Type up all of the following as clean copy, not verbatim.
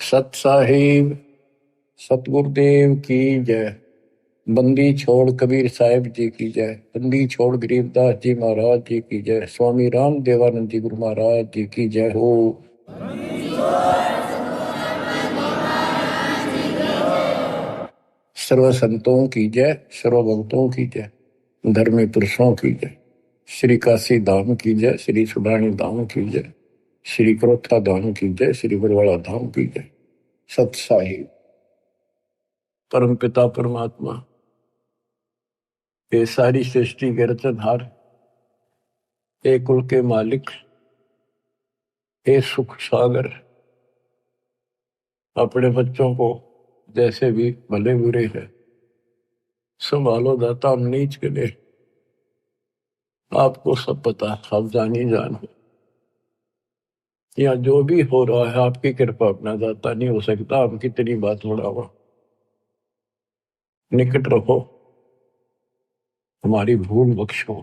सत साहिब सतगुरुदेव की जय। बंदी छोड़ कबीर साहिब जी की जय। बंदी छोड़ गरीबदास जी महाराज जी की जय। स्वामी राम देवानंद जी गुरु महाराज जी की जय हो। सर्व संतों की जय, सर्व भक्तों की जय, धर्मी पुरुषों की जय। श्री काशी धाम की जय, श्री सुडानी धाम की जय, श्री क्रोथा धाम की जय, श्री बरवाड़ा धाम की जय। सत साहिब परम पिता परमात्मा, ये सारी सृष्टि के रचनहार, हे कुल के मालिक, हे सुख सागर, अपने बच्चों को जैसे भी भले बुरे है संभालो दाता। हम नीच के लिए आपको सब पता, आप जानी जान हो। या जो भी हो रहा है आपकी कृपा, अपना दाता नहीं हो सकता। हम कितनी बात बढ़ावा, निकट रहो, हमारी भूल बख्शो,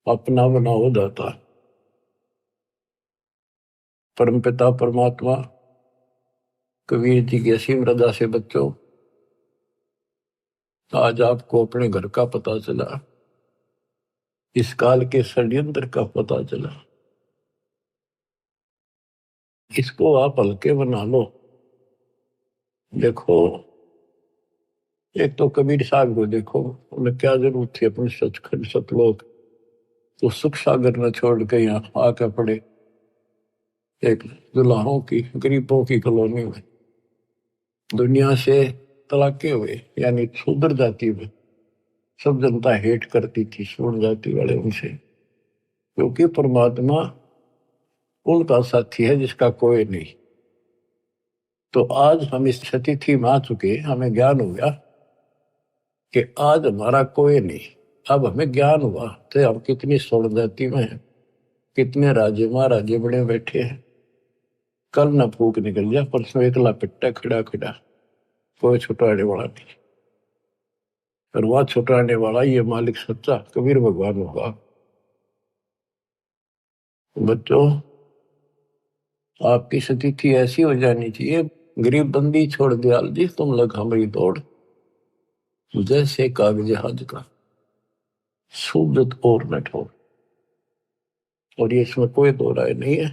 अपना बनाओ दाता। परम पिता परमात्मा, कबीर जी की असीम रजा से बच्चों, आज आपको अपने घर का पता चला, इस काल के षड्यंत्र का पता चला। इसको आप हल्के बना लो। देखो, एक तो कबीर साहब को देखो, उन्हें क्या जरूरत थी अपने सचखंड सतलोक तो सुख सागर न छोड़ के यहाँ आकर पड़े एक दुल्हाओं की, गरीबों की कॉलोनी में। दुनिया से तलाके हुए, यानी शूद्र जाति में सब जनता हेट करती थी शूद्र जाति वाले उनसे, क्योंकि परमात्मा उनका साथी है जिसका कोई नहीं। तो आज हम इस स्थिति में आ चुके, हमें ज्ञान हो गया कि आज हमारा कोई नहीं। अब हमें ज्ञान हुआ तो हम कितनी स्वर्ण जाति में हैं, कितने राजे महाराजे बड़े बैठे हैं। कल न फूक निकल जाए, परसों एकला पिट्टा खड़ा खड़ा, कोई छुटाने वाला नहीं। और वह छुटाने वाला ये मालिक सच्चा कबीर भगवान होगा। बच्चों, आपकी स्थिति ऐसी हो जानी चाहिए, गरीब बंदी छोड़ दयाल जी तुम लग हमारी दौड़, जैसे कागज हज का सूजत और न ठोर। और ये इसमें कोई दो राय नहीं है,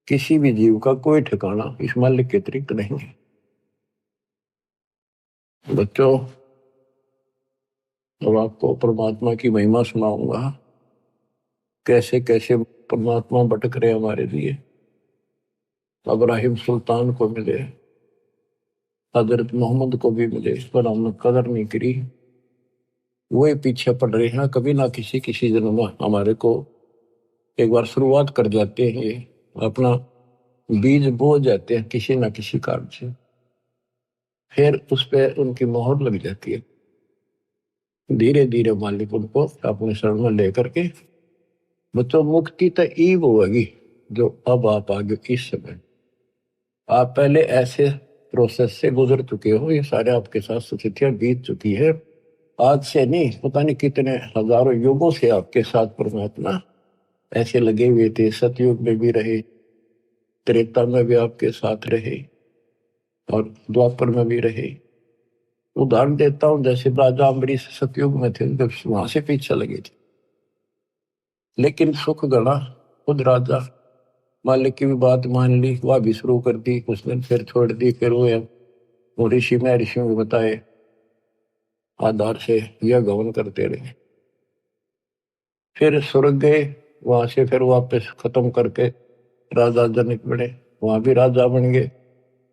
किसी भी जीव का कोई ठिकाना इस मालिक के अतिरिक्त नहीं है। बच्चों, अब आपको परमात्मा की महिमा सुनाऊंगा, कैसे कैसे परमात्मा भटक रहे हमारे लिए। इब्राहिम सुल्तान को मिले, हजरत मोहम्मद को भी मिले, पर हमने कदर नहीं करी। वही पीछे पड़ रहे हैं, कभी ना किसी जन्म में हमारे को एक बार शुरुआत कर जाते हैं, अपना बीज बो जाते हैं किसी ना किसी कारण से, फिर उस पर उनकी मोहर लग जाती है। धीरे धीरे मालिक उनको अपने शरण में लेकर के, बच्चों मुक्ति तो ईब होगी जो अब आप आगे इस समय, आप पहले ऐसे प्रोसेस से गुजर चुके हो, ये सारे आपके साथ स्थितियां बीत चुकी है। आज से नहीं, पता नहीं कितने हजारों युगों से आपके साथ परमात्मा ऐसे लगे हुए थे। सतयुग में भी रहे, त्रेता में भी आपके साथ रहे, और द्वापर में भी रहे। उदाहरण देता हूं, जैसे राजा अम्बरीश सतयुग में थे, जब वहां से पीछे लगे थे, लेकिन सुख गणा खुद राजा मालिक की भी बात मान ली, वह भी शुरू कर दी, कुछ दिन फिर छोड़ दी। फिर वो ऋषि में ऋषियों को बताए आधार से यह गवन करते रहे। फिर स्वर्ग गए, वहां से फिर वापस खत्म करके राजा जनक बने, वहां भी राजा बन गए।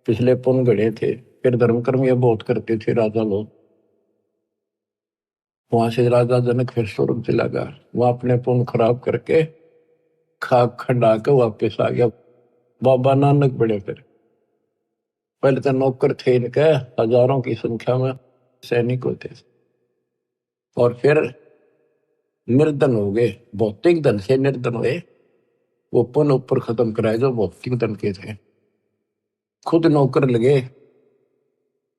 पिछले पुण्य गढ़े थे, फिर धर्म कर्म ये बहुत करते थे राजा लोग। वहां से राजा जनक फिर स्वर्ग चला गया, वहां अपने पुण्य खराब करके खाक खंडा के वापस आ गया। बाबा नानक बड़े, फिर पहले तो नौकर थे इनके हजारों की संख्या में, सैनिक होते थे, और फिर निर्धन हो गए, भौतिक धन से निर्धन हुए। वो पुण्य ऊपर खत्म कराए जो भौतिक धन के थे। खुद नौकर लगे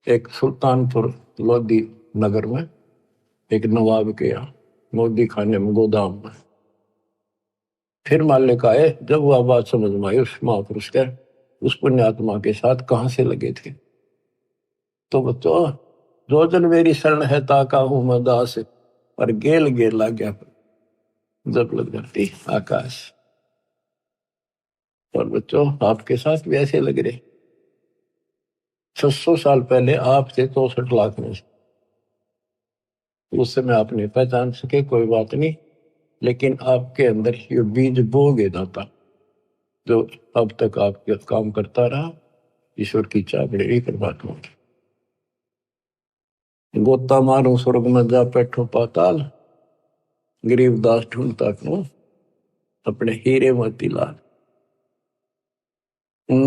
एक सुल्तानपुर लोधी नगर में, एक नवाब के यहाँ मोदी खाने में, गोदाम में। फिर मालिक आए, जब वह बात समझ में आई उस महापुरुष के, उस पुण्यात्मा के साथ कहां से लगे थे। तो बच्चों, जो जन मेरी शरण है ताका हूं मैं दास, और गेल गेल ला गया जब लग जाती आकाश। और बच्चों, आपके साथ भी ऐसे लग रहे। 600 साल पहले आप थे 64 लाख में से, उस समय आप नहीं पहचान सके, कोई बात नहीं, लेकिन आपके अंदर ये बीज बो गए दाता, जो अब तक आपके काम करता रहा। ईश्वर की चाबड़ी परमात्मा की। गोता मारू स्वर्ग में जा बैठो पाताल, गरीबदास ढूंढता क्यों अपने हीरे मोतीलाल।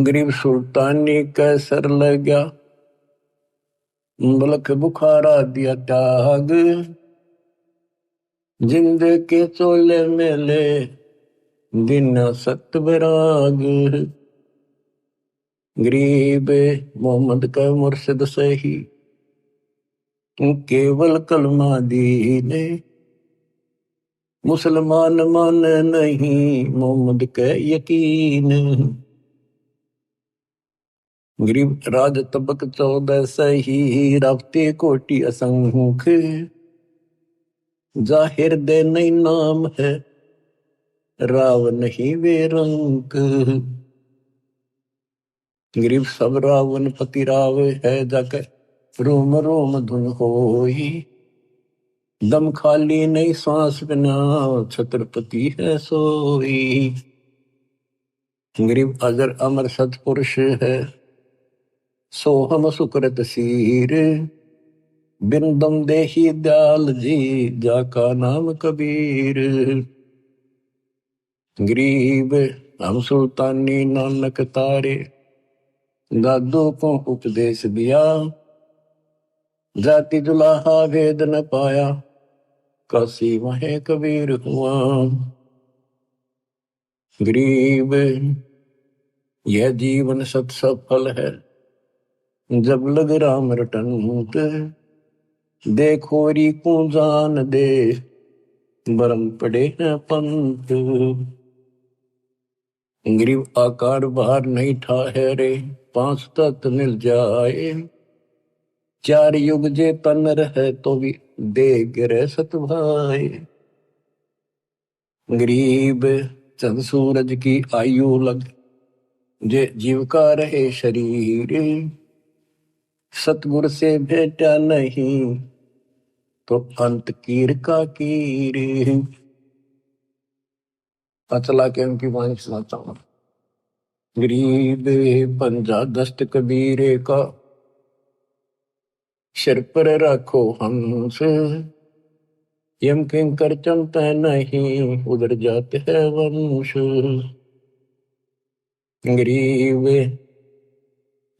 गरीब सुल्तानी कैसर लग गया, बलख बुखारा दिया त्याग, जिंद के चोले मेले दिन सत विराग। गरीब मोहम्मद का मुर्शिद सही, केवल कलमा दीने, मुसलमान मान नहीं मोहम्मद के यकीन। गरीब राज तबक 14 सही, रावते कोटि असंख्य, जाहिर दे नहीं नाम है, राव नहीं वे रंक। गरीब सब रावण पति राव है, जाकर रोम रोम धुन होई, दम खाली नहीं सांस बिना, छत्रपति है सोई। गरीब अजर अमर सतपुरुष है, सोहम सुकृत सीर, बिन दम देही दयाल जी, जाका नाम कबीर। गरीब हम सुल्तानी नानक तारे, दादू को उपदेश दिया, जाति जुलाहा भेद न पाया, काशी वहे कबीर हुआ। गरीब यह जीवन सत सफल है, जब लग राम रटंत, देखोरी को जान दे, बरम पड़े हैं पंत। गरीब आकार बाहर नहीं ठहरे, 5 तत्व मिल जाए, 4 युग जे तन रहे तो भी दे गिरे सत भाई। गरीब चंद सूरज की आयु लग, जे जीव का रहे शरीर, सतगुर से भेटा नहीं तो अंत कीर का कीर। चला के उनकी वाणी सुनाता हूं। गरीब पंजा दस्त कबीरे का, सिर पर रखो हंस, यम किंकर चमता नहीं, उधर जाते है वंश। गरीब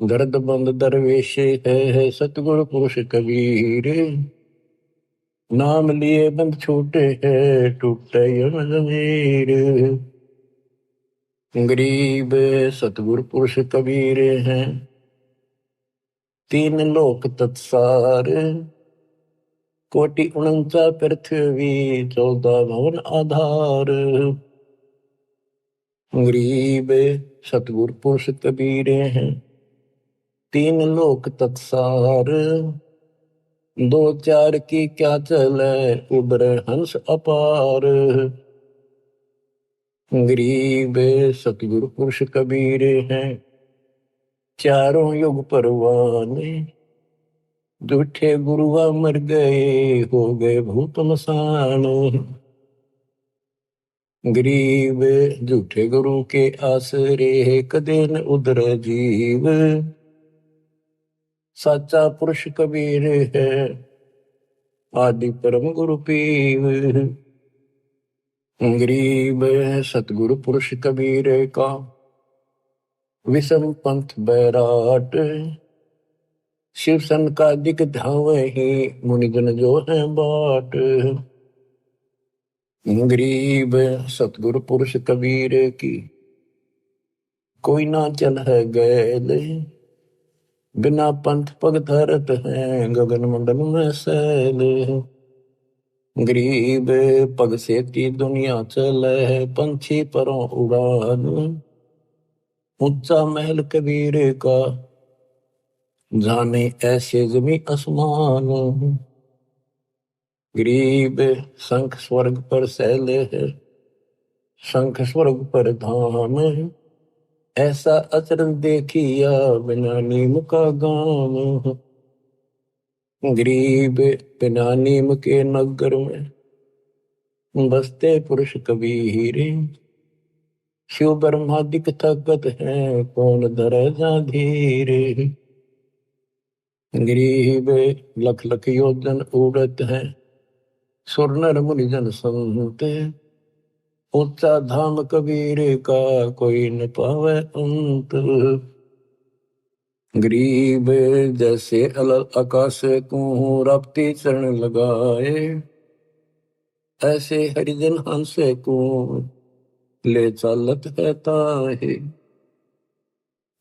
दर्द बंद दरवेश है, सतगुरु पुरुष कबीर, नाम लिए बंद छूटे है, टूटे यम जमीर। गरीब सतगुरु पुरुष कबीर हैं, 3 लोक तत्सार, कोटि 49 पृथ्वी, 14 भवन आधार। गरीब सतगुरु पुरुष कबीर हैं, 3 लोक तत्सार, 2 4 की क्या चले, उबरे हंस अपार। गरीब सतगुरु पुरुष कबीर हैं, चारों युग परवाने, झूठे गुरुआ मर गए, हो गए भूत मसान। गरीब झूठे गुरु के आसरे, कदे न उधर जीव, साचा पुरुष कबीर है, आदि परम गुरु पीव। गरीब सतगुरु पुरुष कबीर का, विषम पंथ बैराट, शिव सन का दिक धावही, मुनिजन जो है बाट। गरीब सतगुरु पुरुष कबीर की, कोई ना चल है गैल, बिना पंथ पग धरत है, गगन मंडल में सैल। गरीब पग से ती दुनिया चले, पंछी परों उड़ान, ऊंचा महल कबीर का, जाने ऐसे जमी आसमान। गरीब शंख स्वर्ग पर सैले है, शंख स्वर्ग पर धाम। ऐसा अचरज देखिया बिना नीम का गाम। गरीब बिना नीम के नगर में बसते पुरुष कबीर। शिव ब्रह्मादिक ताकत है, कौन धरे जा धीर। गरीब लख लख योजन उड़त है, सुर नर मुनि जन संत। ऊंचा धाम कबीर का, कोई न पावे अंत। गरीब जैसे अलल आकाश को रपती चरण लगाए, ऐसे हरिजन हंस को ले चालत है ताहे।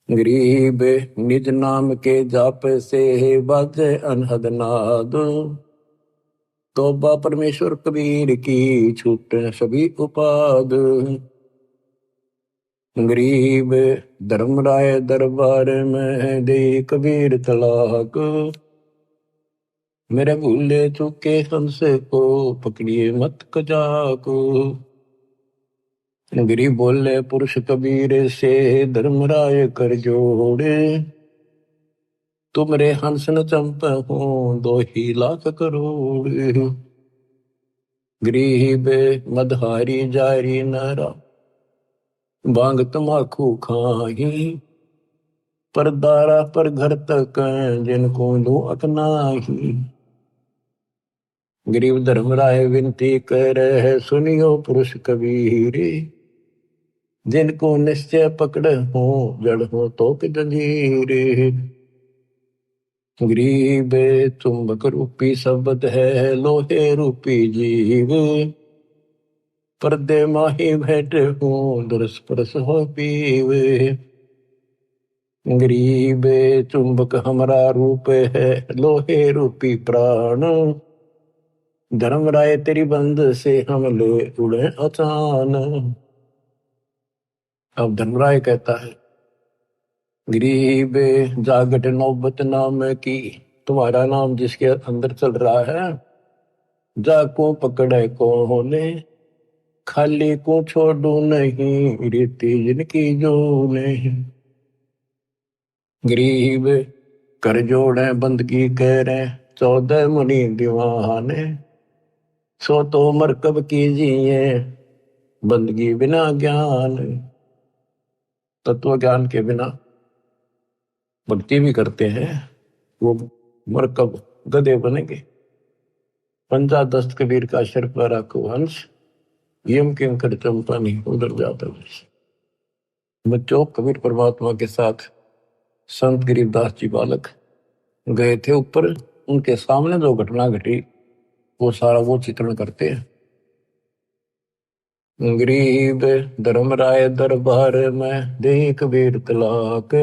गरीब निज नाम के जाप से बाजे अनहद नाद। तौबा परमेश्वर कबीर की, छूट सभी उपाद। गरीब धर्मराय दरबार में दे कबीर तलाक। मेरे भूले चूके हंस को पकड़िए मत कजाक। गरीब बोले पुरुष कबीर से, धर्मराय कर जोड़े। तुमरे हंस न चंप हो, 2 ही लाख करोड़। गरीब मदहारी जारी नारा, बांग तमाकू खाही। पर दारा पर घर तक, जिनको दो अकनाही। गरीब धर्मराय विनती कर है, सुनियो पुरुष कबीर। जिनको निश्चय पकड़ हो, जड़ हो तो कि जंजीर। गरीब चुंबक रूपी शब्द है, लोहे रूपी जीव। पर्दे माही भेंट हो, दरस परस हो पीव। गरीब चुंबक हमारा रूप है, लोहे रूपी प्राण। धर्मराय तेरी बंद से हम ले उड़े अचान। अब धर्मराय कहता है, गरीब जागट नौबत नाम की, तुम्हारा नाम जिसके अंदर चल रहा है, जाको पकड़े को ने, खाली को छोड़ू नहीं, रीति जिनकी जो नहीं। गरीब कर जोड़े बंदगी कह रहे, 14 मुनि दीवाने। सो तो मरकब कीजिए, बंदगी बिना ज्ञान। तत्व ज्ञान के बिना भक्ति भी करते हैं, वो मरकब गधे बनेंगे। पंजा दस्त कबीर का सिर पर रखो हंस, यम किम कर चंपा नहीं उधर जाता। बच्चों, कबीर परमात्मा के साथ संत गरीबदास जी बालक गए थे ऊपर। उनके सामने जो घटना घटी वो सारा वो चित्रण करते हैं। गरीब धर्मराय दरबार में दे कबीर तलाक।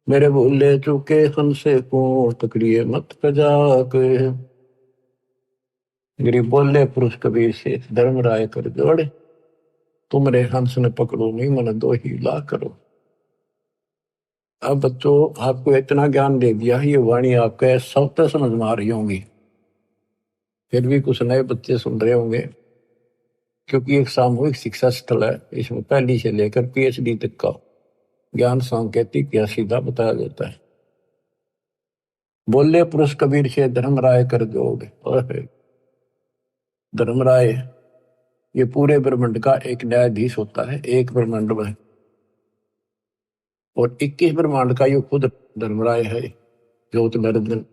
मेरे भूले चूके हंसे को पकड़िए मत कजाक। गरीब बोले पुरुष कबीर से, धर्मराय कर जोड़े। तुमरे हंस ने पकड़ो नहीं, मन 2 ही लाख करो। अब बच्चों, आपको इतना ज्ञान दे दिया, ये वाणी आपके सब तक समझ में आ रही होंगी। फिर भी कुछ नए बच्चे सुन रहे होंगे, क्योंकि एक सामूहिक शिक्षा स्थल है। इसमें पहली से लेकर PhD तक का ज्ञान सांकेतिक या सीधा बताया जाता है। बोले पुरुष कबीर से, धर्मराय कर जोड़। धर्मराय ये पूरे ब्रह्मांड का एक न्यायाधीश होता है, एक ब्रह्मांड में। और 21 ब्रह्मांड का ये खुद धर्मराय है, ज्योत नरदन।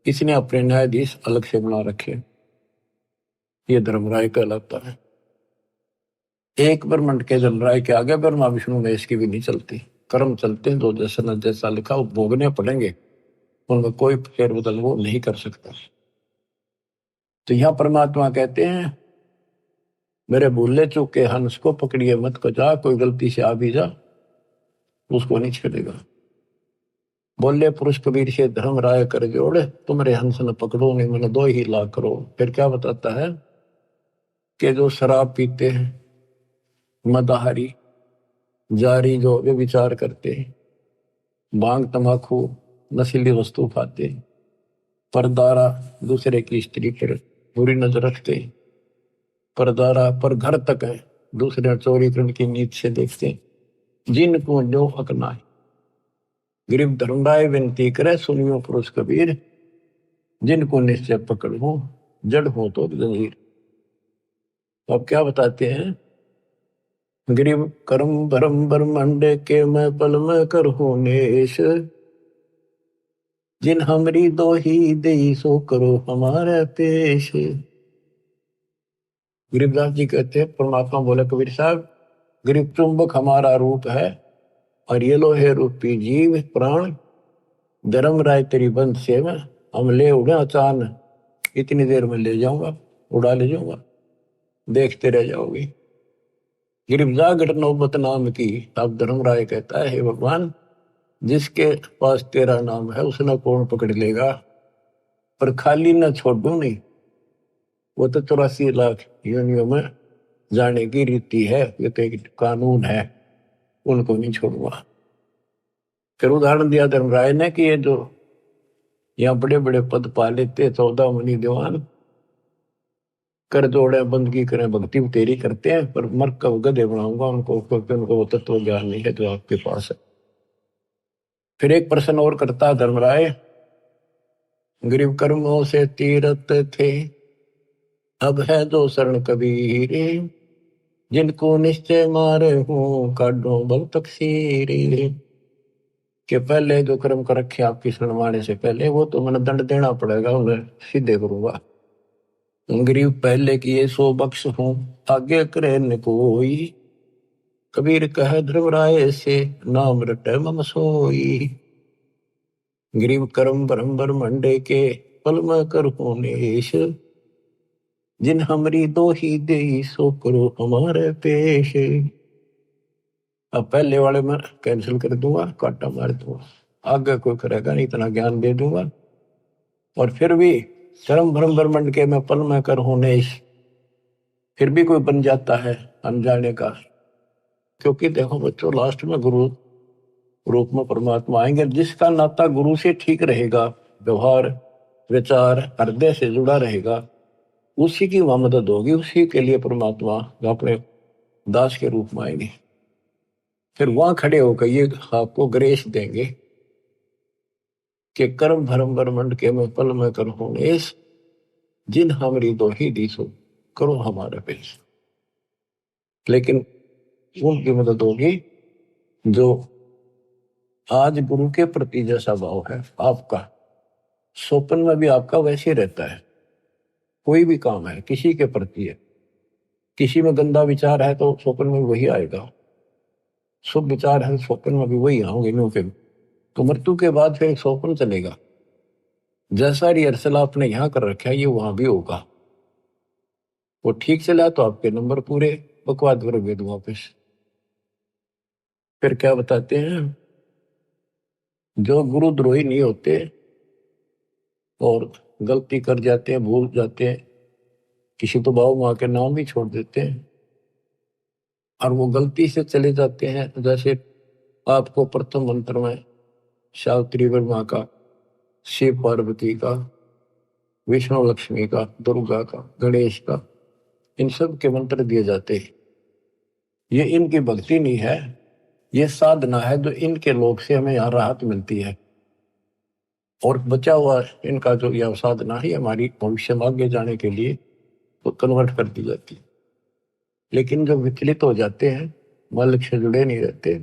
इसने अपने न्यायाधीश अलग से बना रखे, ये धर्मराय कहलाता है। एक ब्रह्मांड के धर्मराय के आगे ब्रह्मा विष्णु महेश की भी नहीं चलती। कर्म चलते हैं, जो जैसा न जैसा लिखा वो भोगने पड़ेंगे, उनमें कोई फेर बदल वो नहीं कर सकता। तो यहां परमात्मा कहते हैं, मेरे भूले चूके हंस को पकड़िए मत को जा, कोई गलती से आ भी जा उसको नहीं छेड़ेगा। बोले पुरुष कबीर से, धर्मराय कर जोड़े। तुमरे हंस न पकड़ो नहीं, मैंने 2 ही लाख करो। फिर क्या बताता है कि जो शराब पीते हैं, मदाहारी, जारी जो वे विचार करते, भांग तंबाकू नशीली वस्तु खाते, परदारा दूसरे की स्त्री पर बुरी नजर रखते, परदारा पर घर तक है दूसरे चोरी करने की नीत से देखते, जिनको जो हक ना है। गरीब धर्मराय विनती करे सुनियो पुरुष कबीर, जिनको निश्चय पकड़ हो जड़ हो तो जंजीर। अब क्या बताते हैं, गरीब कर्म भरम ब्रह्मांड के मैं पल में कर हो नेश, जिन हमरी दो ही दे सो करो हमारे पेश। गरीबदास जी कहते हैं, परमात्मा बोले कबीर साहब, गरीब चुंबक हमारा रूप है और ये लो है रूपी जीव प्राण, धर्म राय तेरी बंद से में हम ले उड़े अचान, इतनी देर में ले जाऊंगा, उड़ा ले जाऊंगा, देखते रह जाओगे। गिरफ्जा घट नौबत नाम की। अब धर्मराय कहता है, हे भगवान, जिसके पास तेरा नाम है उसने कौन पकड़ लेगा, पर खाली न छोड़ू नहीं, वो तो 84 लाख योनियों में जाने की रीति है, ये तो एक कानून है, उनको नहीं छोड़ूंगा। फिर उदाहरण दिया धर्मराय ने कि ये जो यहाँ बड़े बड़े पद पा लेते 14 मुनि दीवान, कर जोड़े बंदगी करें भक्ति तेरी करते हैं, पर मर कब गधे बनाऊंगा उनको, क्योंकि उनको वो तत्व ज्ञान नहीं है जो आपके पास है। फिर एक प्रश्न और करता धर्मराय, गरीब कर्मों से तीरथ थे, अब है जो शरण कबीर, जिनको निश्चय मारे हूं काढो बल तकसीर। के पहले जो कर्म कर रखे आपकी शरण माने से पहले, वो तो मैंने दंड देना पड़ेगा, उन्हें सीधे करूंगा। गरीब पहले किए सो बख्श हूं, आगे करे न कोई, कबीर कह ध्रुवराय से नाम रटे मम सोई। गरीब कर्म ब्रह्म ब्रह्मंडे के पल में कर नेश, जिन हमरी दो ही दे सो करो हमारे पेश। अब पहले वाले में कैंसिल कर दूंगा, काटा मार दूंगा, आगे कोई करेगा नहीं, इतना ज्ञान दे दूंगा। और फिर भी कर्म ब्रह्म ब्रह्मंड के मैं पल में कर नेश, फिर भी कोई बन जाता है अनजाने का, क्योंकि देखो बच्चों, लास्ट में गुरु रूप में परमात्मा आएंगे। जिसका नाता गुरु से ठीक रहेगा, व्यवहार विचार हृदय से जुड़ा रहेगा, उसी की वहां मदद होगी, उसी के लिए परमात्मा अपने दास के रूप में आएंगे। फिर वहां खड़े होकर ये आपको ग्रेस देंगे कि कर्म धर्म ब्रह्मंड के मैं पल में करो नेश, जिन हमारी दो ही दिसो करो हमारे पेश। लेकिन उनकी मदद होगी जो आज गुरु के प्रति जैसा भाव है आपका, स्वप्न में भी आपका वैसे ही रहता है। कोई भी काम है किसी के प्रति है, किसी में गंदा विचार है तो स्वप्न में वही आएगा, शुभ विचार है स्वप्न में भी वही आओगे नो के। तो मृत्यु के बाद फिर एक स्वप्न चलेगा, जैसा रिहर्सल आपने यहाँ कर रखा है ये वहां भी होगा। वो ठीक चला तो आपके नंबर पूरे, बकवाद करोगे तो वापिस। फिर क्या बताते हैं, जो गुरुद्रोही नहीं होते और गलती कर जाते हैं, भूल जाते हैं, किसी तो बाबू माँ के नाम भी छोड़ देते हैं और वो गलती से चले जाते हैं, जैसे आपको प्रथम मंत्र में सावित्री माँ का, शिव पार्वती का, विष्णु लक्ष्मी का, दुर्गा का, गणेश का, इन सब के मंत्र दिए जाते हैं। ये इनकी भक्ति नहीं है, ये साधना है जो इनके लोक से हमें यहाँ राहत मिलती है। और बचा हुआ इनका जो यह साधना है हमारी भविष्य में आगे जाने के लिए तो कन्वर्ट कर दी जाती है। लेकिन जो विचलित हो जाते हैं, मालिक से जुड़े नहीं रहते,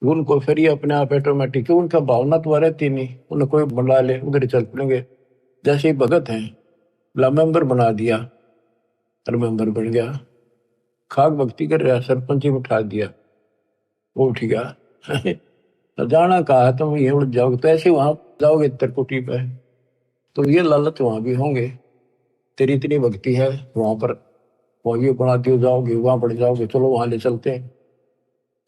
उनको फिर ये अपने आप ऑटोमेटिक, उनका भावना तो रहती नहीं, उन्हें कोई बुला ले उधर ही चल पड़ेंगे। जैसे ही भगत हैं, मेंबर बना दिया और मेंबर बन गया, खाक भक्ति कर रहा, सरपंच ही उठा दिया, वो उठ गया। जाना कहा है तुम ये उड़ जाओगे, तो ऐसे वहां जाओगे त्रिकुटी पे, तो ये लालच वहां भी होंगे, तेरी इतनी भक्ति है वहां पर, वो ये बना दियो जाओगे, वहां पड़ जाओगे, चलो वहां ले चलते हैं।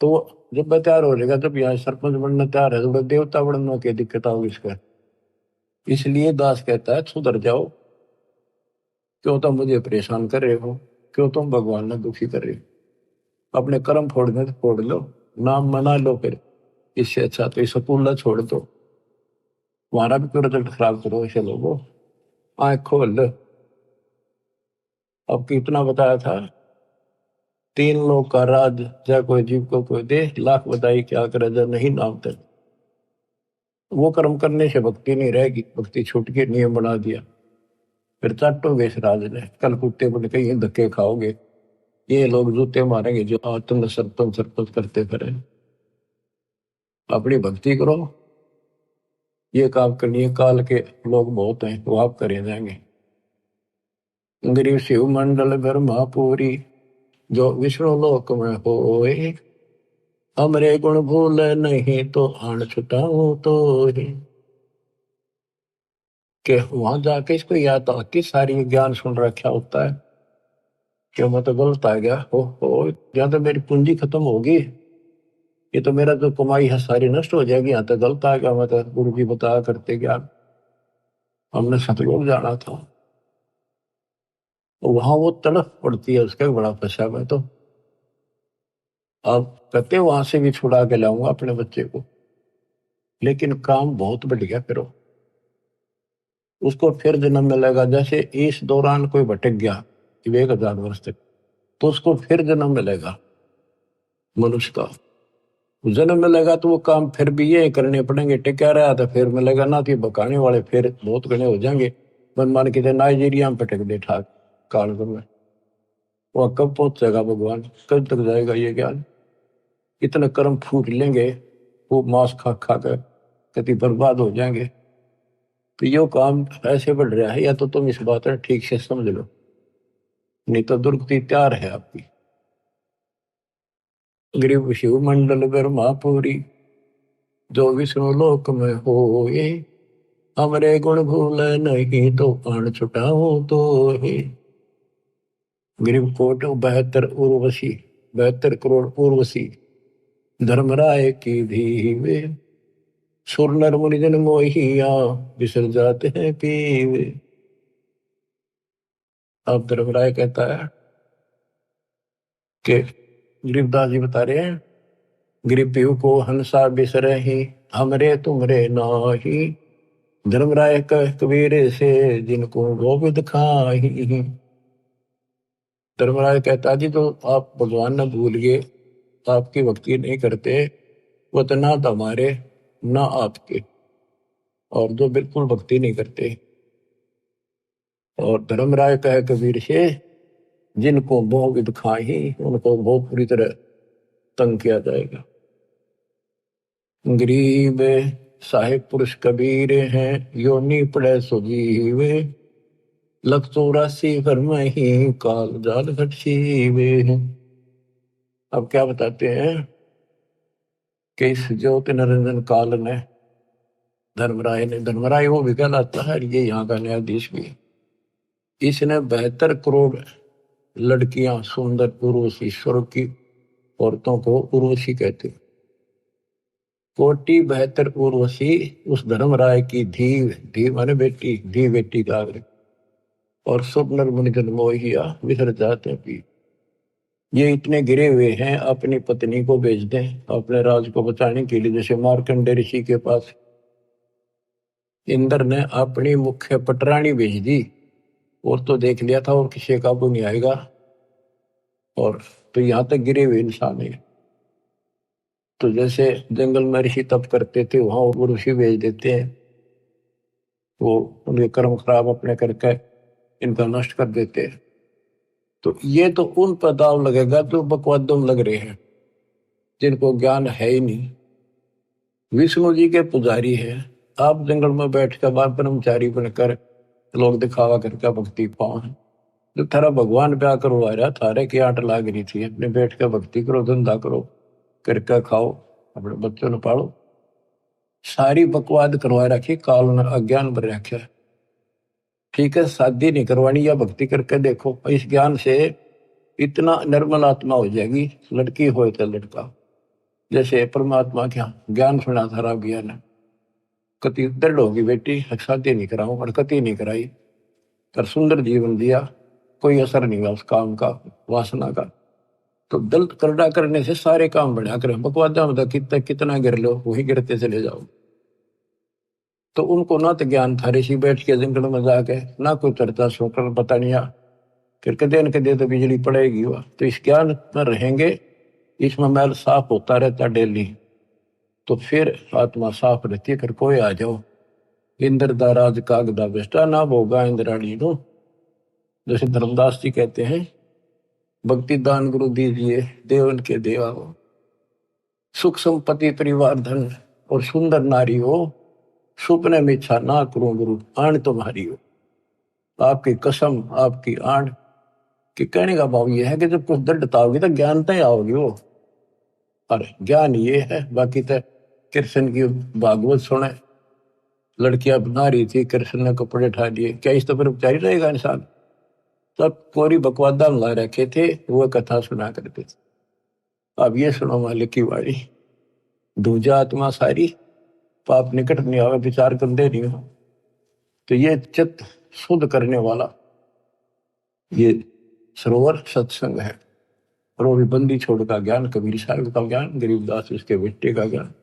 तो जब मैं तैयार हो जाएगा, जब यहाँ सरपंच बनना तैयार है, तो देवता बनने की दिक्कत आओगी इसका। इसलिए दास कहता है सुधर जाओ, क्यों तुम मुझे परेशान कर रहे हो, क्यों तुम भगवान ने दुखी कर रहे हो, अपने कर्म फोड़ने तो फोड़ लो, नाम मना लो फिर, इससे अच्छा तो स्कूल छोड़ दो, तुम्हारा भी तो रिजल्ट खराब करो ऐसे लोगों, आँख खोल लो। अब कितना बताया था, 3 लोग का राज, जय कोई जीव को कोई दे, लाख बताई क्या करे जब नहीं नाम तक। वो कर्म करने से भक्ति नहीं रहेगी, भक्ति छूट के नियम बना दिया, फिर चाटोगे इस राज ने, कल कुत्ते बन के ये धक्के खाओगे, ये लोग जूते मारेंगे जो तुम सरपंच सरपंच करते फिरे। अपनी भक्ति करो, ये काम करनी, काल के लोग बहुत हैं वो आप करे जाएंगे। गरीब शिव मंडल ब्रह्मापुरी, जो विष्णु लोक में होए, हमरे गुण भूल नहीं तो आन छुटाऊं तो ही। कि वहां जाके इसको याद था कि सारी ज्ञान सुन रखा होता है कि मैं तो गलत आ गया, हो या तो मेरी पूंजी खत्म होगी, ये तो मेरा जो कमाई है सारी नष्ट हो जाएगी, यहाँ तो गलत आ गया, मैं तो गुरु जी बताया करते ज्ञान, हमने सतलोक जाना था। वहां वो तड़फ पड़ती है उसका बड़ा पछा में, तो अब कहते वहां से भी छुड़ा के लाऊंगा अपने बच्चे को, लेकिन काम बहुत बढ़ गया फिर उसको फिर जन्म मिलेगा। जैसे इस दौरान कोई भटक गया 1000 वर्ष तक, तो उसको फिर जन्म मिलेगा मनुष्य का, जन्म मिलेगा तो वो काम फिर भी ये करने पड़ेंगे, टिका रहा तो फिर मिलेगा ना, तो बकाने वाले फिर बहुत घने हो जाएंगे। मन मान के नाइजीरिया में पटक दे ठाक काल में, वह कब पहुंचेगा भगवान, कब तक जाएगा ये ज्ञान, इतने कर्म फूट लेंगे, वो मांस खा खा कर कति बर्बाद हो जाएंगे। तो यो काम ऐसे बढ़ रहा है, या तो तुम इस बात है ठीक से समझ लो, नहीं तो दुर्गति तैयार है आपकी। गरीब शिव मंडल ब्रह्मापुरी, जो विष्णु लोक में होए, हमरे गुण भूल नहीं तो प्राण छुटाओ तो ही। गरीब कोट 72 उर्वशी, 72 करोड़ उर्वशी, धर्मराय की धीवे, सुर नर मुनि जन मोहिया, बिसर जाते हैं पीवे। अब धर्मराय कहता है कि गरीबदास जी बता रहे हैं, गरीब पीहू को हंसा बिसरे ही, हमरे तुमरे नाही, धर्मराय कह कबीर से जिनको गोविंद खाही। धर्मराज कहता जी तो आप भगवान न भूल गए, आपकी भक्ति नहीं करते, वो तो ना तो हमारे ना आपके, और जो बिल्कुल भक्ति नहीं करते। और धर्मराय कहे कबीर से, जिनको गोविंद खाही, उनको बहुत बुरी तरह तंग किया जाएगा। गरीब साहिब पुरुष कबीर हैं, योनि पड़े सुजीवे, 184 घर में ही काल जाल घट सीवे। अब क्या बताते हैं कि इस ज्योति निरंजन काल ने, धर्मराय वो भी कहलाता है, ये यहाँ का न्यायाधीश भी, इसने 72 करोड़ लड़कियां सुंदर उर्वशी, स्वर्ग की औरतों को उर्वशी कहते, कोटि 72 उर्वशी उस धर्मराय की धी माने बेटी, धी बेटी का आग्रह, और सब नर मुनि जन मोहिया विसर जाते भी। ये इतने गिरे हुए हैं, अपनी पत्नी को भेज दें अपने राज को बचाने के लिए, जैसे मार्कंडे ऋषि के पास इंद्र ने अपनी मुख्य पटरानी भेज दी, और तो देख लिया था और किसी काबू नहीं आएगा, और तो यहां तक गिरे हुए इंसान है। तो जैसे जंगल में ऋषि तप करते थे, वहां वो ऋषि भेज देते हैं, वो उनके कर्म खराब अपने करके इनका नष्ट कर देते हैं। तो ये तो उन पर दाव लगेगा जो बकवादों में लग रहे हैं, जिनको ज्ञान है ही नहीं। विष्णु जी के पुजारी है, आप जंगल में बैठ कर बार ब्रह्मचारी बनकर लोग दिखावा करके भक्ति पाओ, जो थारा भगवान ब्याह करवा रहा, थारे की आट लाग रही थी, अपने बैठ कर भक्ति करो, धंधा करो, करके खाओ, अपने बच्चों ने पालो, सारी बकवाद करवा रखी, काल ने अज्ञान भर रखा। ठीक है, शादी नहीं करवानी, या भक्ति करके देखो, इस ज्ञान से इतना निर्मल आत्मा हो जाएगी, लड़की हो तो लड़का, जैसे परमात्मा क्या ज्ञान सुना था ज्ञान, कति दृढ़ होगी बेटी, शादी नहीं कराऊं, और कति नहीं कराई, पर सुंदर जीवन दिया, कोई असर नहीं हुआ उस काम का, वासना का। तो दल करड़ा करने से सारे काम बढ़िया करें, बकवादा मतलब कितना कितना गिर लो वही गिरते चले जाओ। तो उनको ना तो ज्ञान था, ऋषि बैठ के जंगल में जाके ना कोई चर्चा सुनकर पता नहीं, फिर कदे न कदे तो बिजली पड़ेगी वह। तो इस ज्ञान में रहेंगे, इसमें मैल साफ होता रहता डेली, तो फिर आत्मा साफ रहती है। फिर कोई आ जाओ इंद्र दा राज कागदा बेस्टा ना भोगा इंद्राणी नो, जैसे धर्मदास जी कहते हैं, भक्ति दान गुरु दीजिए देवन के देवा हो, सुख संपत्ति परिवार धन और सुंदर नारी हो, सुपने में इच्छा ना करूं गुरु आण तुम्हारी हो। आपकी कसम आपकी आण कि कहने का भाव ये है कि जब कुछ दृढ़ता होगी तो ज्ञानता ही आओगी वो। अरे ज्ञान ये है, बाकी तो कृष्ण की भागवत सुने, लड़कियां बना रही थी, कृष्ण ने कपड़े उठा दिए, क्या इस तो पर उपचारी रहेगा इंसान। तब कोरी बकवादा मिला रखे थे, वो कथा सुना करते थे। अब ये सुनो मालिक की वाणी, दूजा आत्मा सारी पाप निकट नहीं आवे, विचार कर दे रही हो। तो ये चित्त शुद्ध करने वाला ये सरोवर सत्संग है। और वो भी बंदी छोड़ का ज्ञान, कबीर साहब का ज्ञान, गरीबदास उसके बेटे का ज्ञान,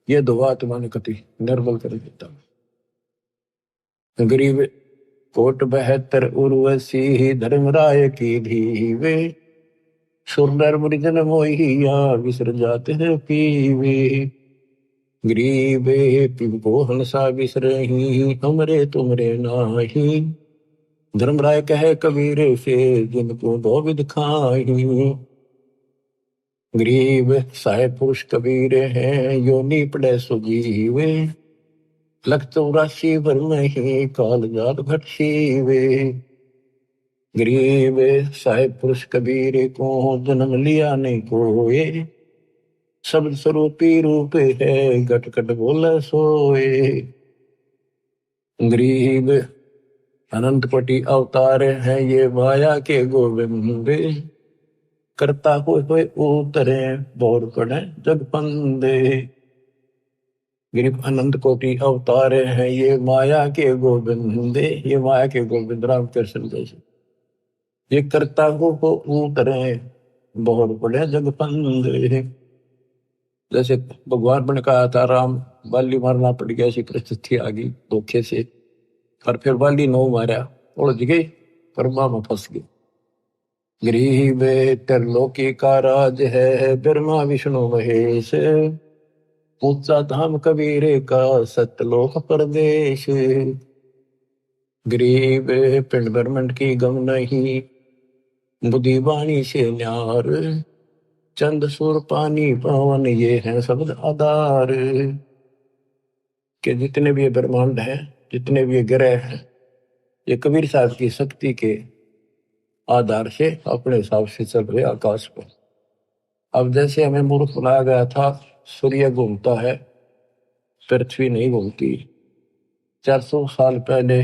ये दो आत्मा ने कति निर्बल कर देता। गरीब कोट 72 उर्वशी धर्मराय की धीवे, सुरनर मुनिजन मोहिया विसर जाते हैं पीवे। गरीबे पिंपो हंसा विसरही, हमरे तुमरे नाही, धर्मराय कहे कबीर से जिनको दो विध खाही। गरीब साहेब पुरुष कबीर हैं, योनि पड़े सुजीवे, लख 84 भर में काल जात घट सीवे। गरीब साहेब पुरुष कबीर को जन्म लिया नहीं कोए, शब्द स्वरूपी रूप है घट घट बोला सोए। गरीब अनंत कोटि अवतार है ये माया के गोविंद, करता हुए उतरे बोर पड़े जग फंदे। गरीब अनंत कोटि अवतार हैं ये माया के गोविंदे, ये माया के गोविंद राम कृष्ण जैसे, ये करता हो उतरे बहुत बड़े जग फंदे। जैसे भगवान ने कहा था राम बाली मारना पड़ गया, ऐसी परिस्थिति आ गई धोखे से, और फिर बाली नो मारा उड़ गई, कर्मा में फंस गई। गरीब त्रिलोकी का राज है ब्रह्मा विष्णु महेश, ऊंचा धाम कबीर का सतलोक परदेश। गरीब पिंड ब्रह्मंड की गम नहीं, बुद्धि वाणी से न्यार, चंद सुर पानी पवन ये है शब्द आधार। के जितने भी ये ब्रह्मांड है, जितने भी ये ग्रह हैं, ये कबीर साहब की शक्ति के आधार से अपने हिसाब से चल रहे आकाश पर। अब जैसे हमें मूर्ख बनाया गया था, सूर्य घूमता है पृथ्वी नहीं घूमती। 400 साल पहले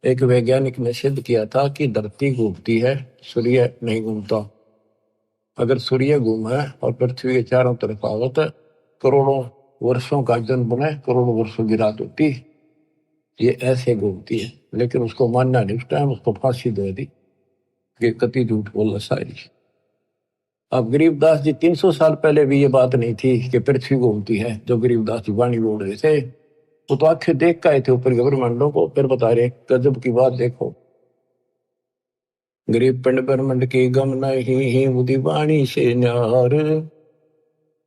एक वैज्ञानिक ने सिद्ध किया था कि धरती घूमती है, सूर्य नहीं घूमता। अगर सूर्य घूमे और पृथ्वी के चारों तरफ आवत, करोड़ों वर्षों का जन्म बने, करोड़ों वर्षों की रात होती, ये ऐसे घूमती है। लेकिन उसको मानना नहीं, उस टाइम उसको फांसी दे दी कि कति झूठ बोला सारी। अब गरीबदास जी 300 साल पहले भी ये बात नहीं थी कि पृथ्वी घूमती है, जो गरीबदास जी वाणी बोल रहे थे, वो तो आंखें देख का आए थे ऊपर ब्रह्मांडों को, फिर बता रहे गजब की बात देखो। गरीब पिंड ब्रह्मंड की गम नहीं, बुद्धि वाणी से न्यार,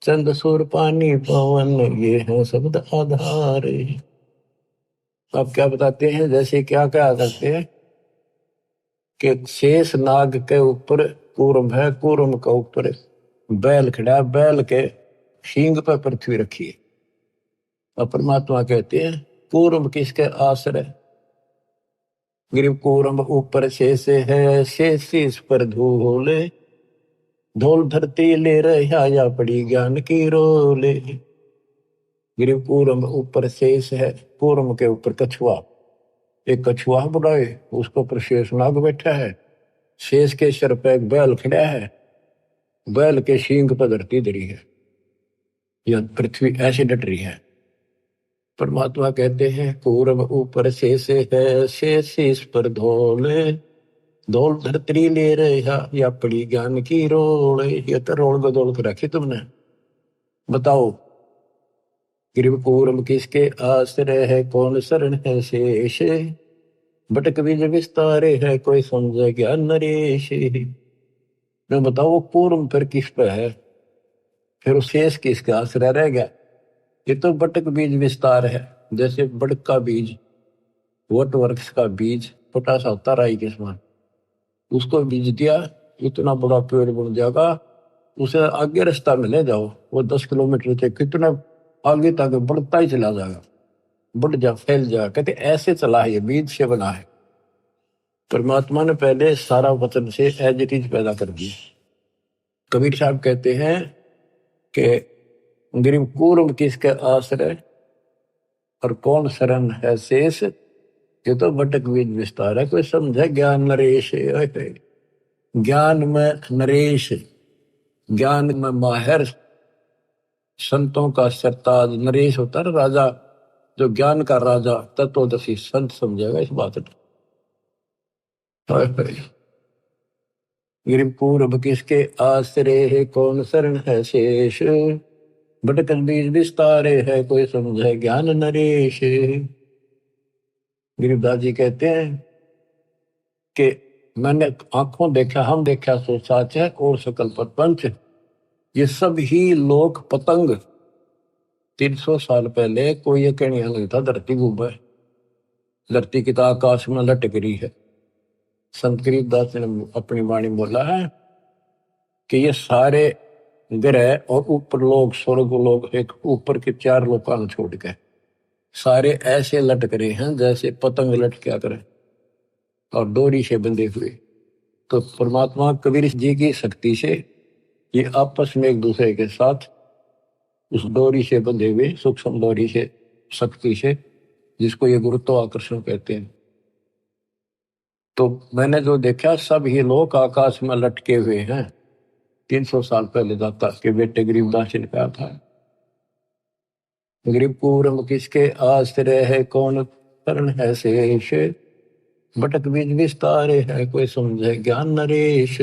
चंद सुर पानी पवन ये है शब्द आधार। अब क्या बताते हैं, जैसे क्या क्या करते हैं कि शेष नाग के ऊपर कूर्म है, कूर्म के ऊपर बैल खड़ा, बैल के सींग पर पृथ्वी रखी है। और परमात्मा कहते हैं कूर्म किसके आश्रय, गरीब कूर्म ऊपर शेष है, शेष इस पर धूल, धूल धरती ले रहा या पड़ी ज्ञान की रोले। गरीब कूर्म ऊपर शेष है, कूर्म के ऊपर कछुआ, एक कछुआ बुलाए, उसके ऊपर शेष नाग बैठा है, शेष के सिर पे एक बैल खड़ा है, बैल के सींग पर धरती धरी है, यह पृथ्वी ऐसे डट रही है। परमात्मा कहते हैं कूर्म ऊपर शेष है, शेष इस पर धोले, धोल धरतरी ले रहा या पड़ी ज्ञान की रोल, ये तो रोल बदोल कर रखी तुमने। बताओ गिरिव कूरम किसके आश्रय है, कौन शरण है शेष, भटक बीज विस्तारे है, कोई समझे ज्ञान नरेश। मैं बताओ वो कूरम फिर किस पे है, फिर उस शेष किसका आश्रय रह गया। ये तो बटक बीज विस्तार है, जैसे बड़क का बीज, वट वृक्ष का बीज छोटा सा होता राई के समान, उसको बीज दिया इतना बड़ा पेड़ बन जाएगा, उसे आगे रास्ता में ले जाओ वो 10 किलोमीटर से कितना आगे तक बढ़ता ही चला जाएगा, बढ़ जा फैल जाएगा। कहते ऐसे चला है, ये बीज से बना है। परमात्मा ने पहले सारा वचन से एज इट इज पैदा कर दिया। कबीर साहब कहते हैं कि गिरिव कूर्म किसके आश्रय और कौन शरण है शेष, ये तो बटक बीज विस्तार है, कोई समझे ज्ञान नरेश। ज्ञान में नरेश, ज्ञान में माहिर, संतों का सरताज। नरेश होता है राजा, जो ज्ञान का राजा तत्वदर्शी संत समझेगा इस बात को। गिरिव पूर्व किसके आश्रय है, कौन शरण है शेष, भटकल बीज विस्तारे है, कोई समझे ज्ञान नरेश। गिरिवदास जी कहते हैं कि मैंने आंखों देखा, हम देखा सो साच है, और सकल प्रपंच, ये सब ही लोक पतंग। 300 साल पहले कोई ये कहने नहीं था धरती घूम है, धरती की तो आकाश में लटक रही है। संत गरीबदास ने अपनी वाणी बोला है कि ये सारे ग्रह और ऊपर लोग, स्वर्ग लोग, एक ऊपर के 4 लोकान छोड़ के सारे ऐसे लटक रहे हैं जैसे पतंग लटका करे और डोरी से बंधे हुए। तो परमात्मा कबीर जी की शक्ति से ये आपस में एक दूसरे के साथ उस डोरी से बंधे हुए, सूक्ष्म डोरी से, शक्ति से, जिसको ये गुरुत्वाकर्षण कहते हैं। तो मैंने जो देखा सब ही लोग आकाश में लटके हुए हैं। 300 साल पहले दाता के बेटे गरीबदास जी ने कहा था। गरीब पूर्व किसके आश्रय है, कौन शरण है शेष, भटक बीज विस्तारे है, कोई समझे ज्ञान नरेश।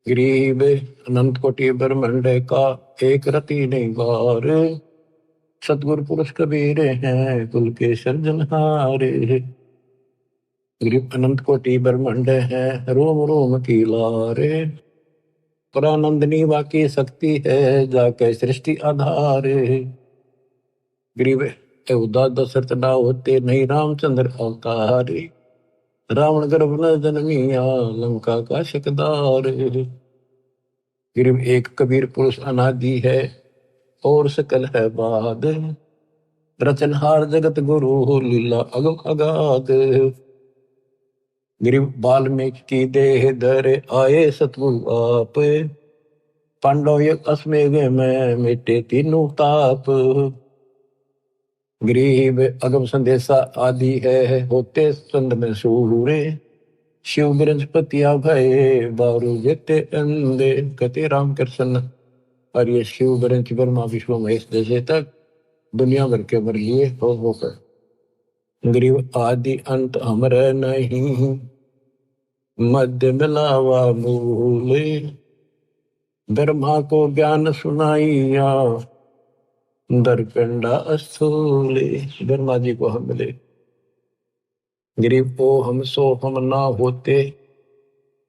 गरीब अनंत कोटि ब्रह्मांड का एक रति नहीं बार, सतगुरु पुरुष कबीर हैं कुल के सर्जनहारे। गरीब अनंत कोटि ब्रह्मांड है, रोम रोम की लारे, परानंदनी वाकी शक्ति है, जाके सृष्टि आधार। गरीब उदा दशरथ ना होते, नहीं रामचंद्र अवतार, रावण गर्भ न जन्मिया, लंका का शकदार। गरीब एक कबीर पुरुष अनादि है, और सकल है बाद, रचनहार जगत गुरु, लीला अगम अगाध। गरीब वाल्मीकि की देह धर आए सतगुरु आप, पांडव एक अश्वमेघ में मिटे तीनों ताप। गरीब अगम संदेशा आदि है, होते चंद में सूरे, शिव बृहस्पतिया भय बारू जेते अंधे। कहते रामकृष्ण और ये शिव बृहस्पति ब्रह्मा विष्णु महेश जैसे तक दुनिया भर के मर लिए होकर। गरीब आदि अंत अमर नहीं, मध्य मिलावा मूल, ब्रह्मा को ज्ञान सुनाइया, दरकंडा स्थूल। ब्रह्मा जी को हम मिले। गरीब ओ हम सो हम ना होते,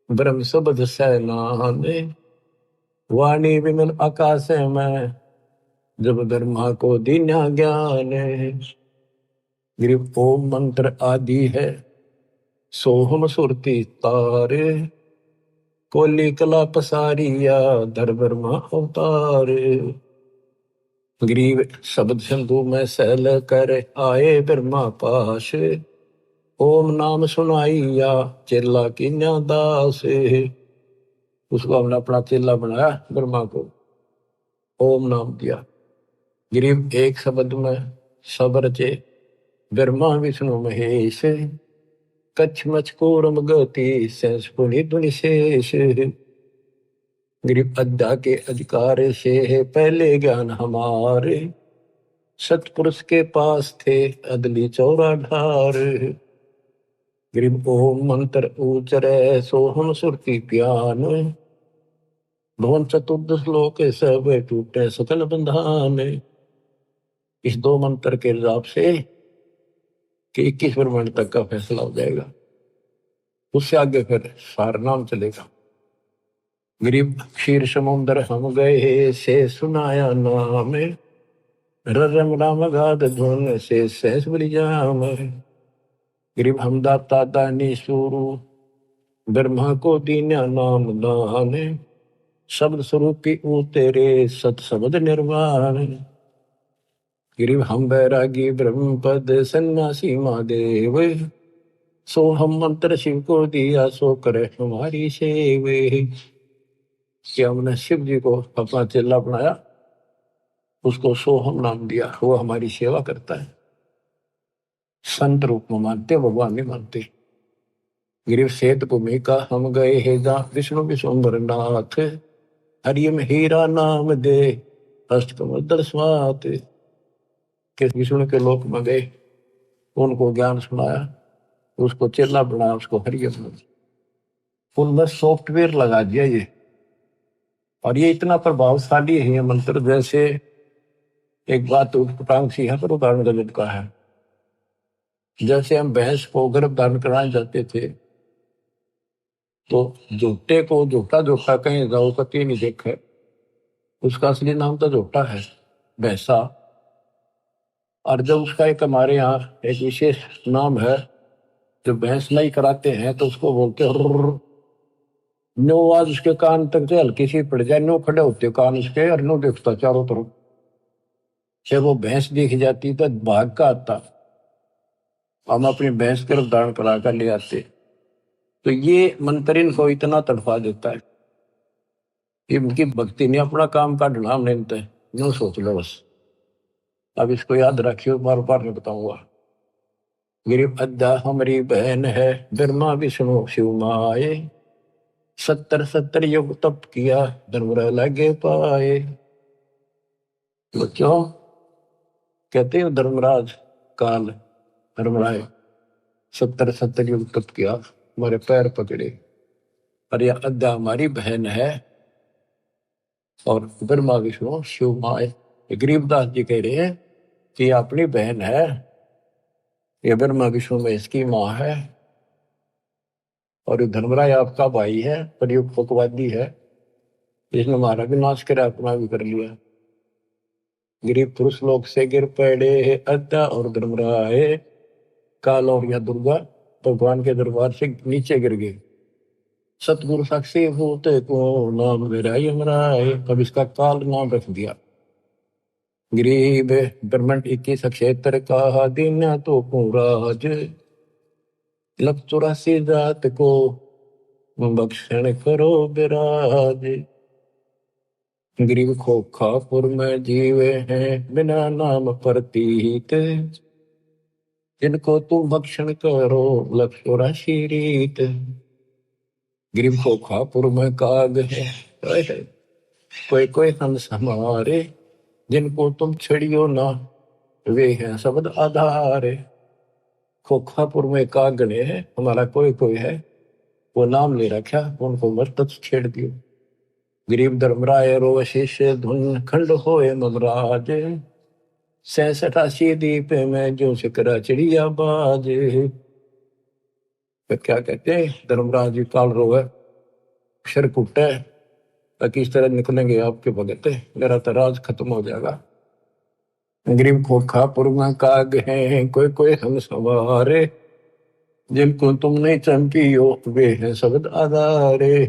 ब्रह्म शब्द सैनाने, वाणी विमल आकाश में, जब ब्रह्मा को दीन्या ज्ञान। गरीब ओम मंत्र आदि है, सोहम सुरती तारे, कोली कला पसारिया, धर ब्रह्मा अवतार। गरीब शब्द सिंधु में सैल कर आए ब्रह्मा पास, ओम नाम सुनाइया, चेला की दास। उसको हमने अपना चेला बनाया, ब्रह्मा को ओम नाम दिया। गरीब एक शब्द में सब रचे, ब्रह्मा विष्णु महेश, कच्छ मच कूर्म गति, सेंस पुनि दुनि शेष। गरीब अद्या के अधिकार से है पहले ज्ञान हमारे, सतपुरुष के पास थे अदली चौरा ढार। गिरिम ओम मंत्र उचरे सोहम सुरती प्यान, भवन चतुर्दश श्लोक सब टूटे सकल बंधान। इस दो मंत्र के हिसाब से कि 21 ब्रह्मांड तक का फैसला हो जाएगा, उससे आगे फिर सार नाम चलेगा। गिरिम क्षीर समुद्र हम गए से सुनाया नाम, रम राम गाद धुन से सहस बलि जाम। गिरिम हम दाता दानी सुरु ब्रह्मा को दीन्या नाम दान, शब्द स्वरूपी ऊ तेरे सत शब्द निर्वाण। गिरिम हम बैरागी ब्रह्म पद सन्यासी महादेव, सो हम मंत्र शिव को दिया सो करे हमारी सेवे। कि हमने शिव जी को अपना चेला बनाया, उसको सोहम नाम दिया, वो हमारी सेवा करता है। संत रूप में मानते, भगवान नहीं मानते। गिरिव श्वेत भूमिका हम गए हेदा विष्णु विश्वम्बर नाथ, हरियम हीरा नाम दे अष्टकमल स्वात। कि विष्णु के लोक में गए, उनको ज्ञान सुनाया, उसको चेला बनाया, उसको हरियम उनमें सॉफ्टवेयर लगा दिया ये। और ये इतना प्रभावशाली है ये मंत्र, जैसे एक बात उटपटांग सी है पर उदाहरण गलत का है। जैसे हम भैंस को गर्भ धारण कराने जाते थे, तो झोटे को झोटा झोटा कहीं जाओ कति नहीं देखे, उसका असली नाम तो झोटा है, भैंसा। और जब उसका एक हमारे यहाँ एक विशेष नाम है, जो भैंस नहीं कराते हैं तो उसको बोलते हैं नो। आवाज उसके कान तक से हल्की सी पड़ जाए, नो खड़े होते कान उसके और नो देखता चारों तरफ। जब वो भैंस दिख जाती तो भाग का आता, हम अपनी भैंस गर्भ धारण करा कर ले आते। तो ये मंत्र इनको इतना तड़फा देता है, इनकी भक्ति ने अपना काम का ढलाम नहीं है, यूं सोच लो बस। अब इसको याद रखियो, बार बार नहीं बताऊंगा। गिरिव अद्दा हमारी बहन है, ब्रह्मा विष्णु शिव माए, 70 युग तप किया धर्मराय लगे पाए। तो क्यों कहते हैं धर्मराज काल धर्मराय 70 युग तप किया, हमारे पैर पकड़े। और यह अद्दा हमारी बहन है, और ब्रह्मा विष्णु शिव माए। गरीबदास जी कह रहे हैं कि ये अपनी बहन है, ये ब्रह्मा विष्णु में इसकी माँ है, और धर्मराय आपका भाई है, पर ये पकवादी है, इसने हमारा भी नाश करा, अपना भी कर लिया। गिरिव पुरुष लोक से गिर पड़े अद्दा और धर्मराय, काल और या दुर्गा भगवान के दरबार से नीचे गिर गए। सतगुरु साक्षी भूत को नाम मेरा यमराय, अब इसका काल नाम रख दिया। गरीब ब्रह्मंड 21 क्षेत्र का दीना तो राज, लख 84 जात को बख्शण करो विराज। गरीब खोखापुर में जीवे हैं बिना नाम प्रतीत, जिनको तुम भक्षण करो लख 84 रीत। गरीब खोखापुर में काग है, कोई कोई हंस हमारे, जिनको तुम छड़ियो ना वे हैं शब्द आधारे। खोखापुर में काग गणे है, हमारा कोई कोई है, वो नाम ले रखा, उनको मत छेड़ दियो। गरीब धर्मराय रो शिष्य धुन खंड होए ममराज, 86 दीप में जो शिकरा चिड़िया बाज। तो क्या कहते हैं धर्मराज जी काल रोए अक्षर कुटे, किस तरह निकलेंगे आपके भगत, मेरा तो राज खत्म हो जाएगा। गरीब खोखापुर में काग हैं कोई कोई हम सवारे, जिनको तुम नहीं चंपियो वे हैं शब्द आधारे।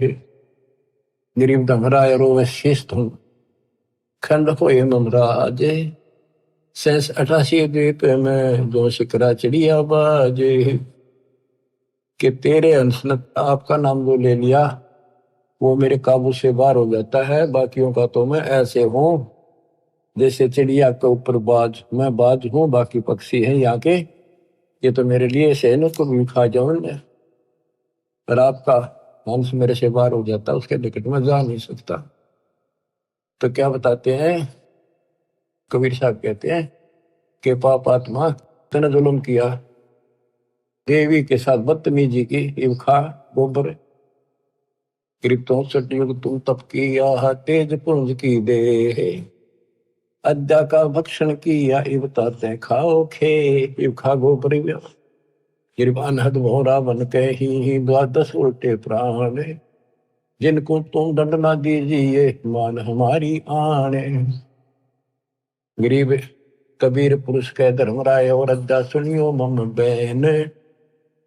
गरीब धमराय रो शीश तुम खंड होए ममराज, 88 द्वीप में जो शिकरा चिड़िया बाजे। कि तेरे अंश ने आपका नाम जो ले लिया वो मेरे काबू से बाहर हो जाता है, बाकियों का तो मैं ऐसे हूं जैसे चिड़िया के ऊपर बाज, मैं बाज हूं बाकी पक्षी हैं यहाँ के, ये तो मेरे लिए सहनों को भी खा जाऊं मैं। पर आपका हंस मेरे से बाहर हो जाता, उसके निकट में जा नहीं सकता। तो क्या बताते हैं कबीर साहब, कहते हैं कि पाप आत्मा तने जुल्म किया, देवी के साथ बदतमीजी की, इब खा गोबर। गरीब तो सतयुग तुम तप किया, तेज पुंज की दे, अद्या का भक्षण किया, इब ताते खाओ खे, इब खा गोबर। गरीब अनहद भोरा बन के ही द्वादश उल्टे प्राण, जिनको तुम दंड ना दीजिए मान हमारी आने। गरीब कबीर पुरुष के धर्मराय और अद्या सुनियो मम बैन,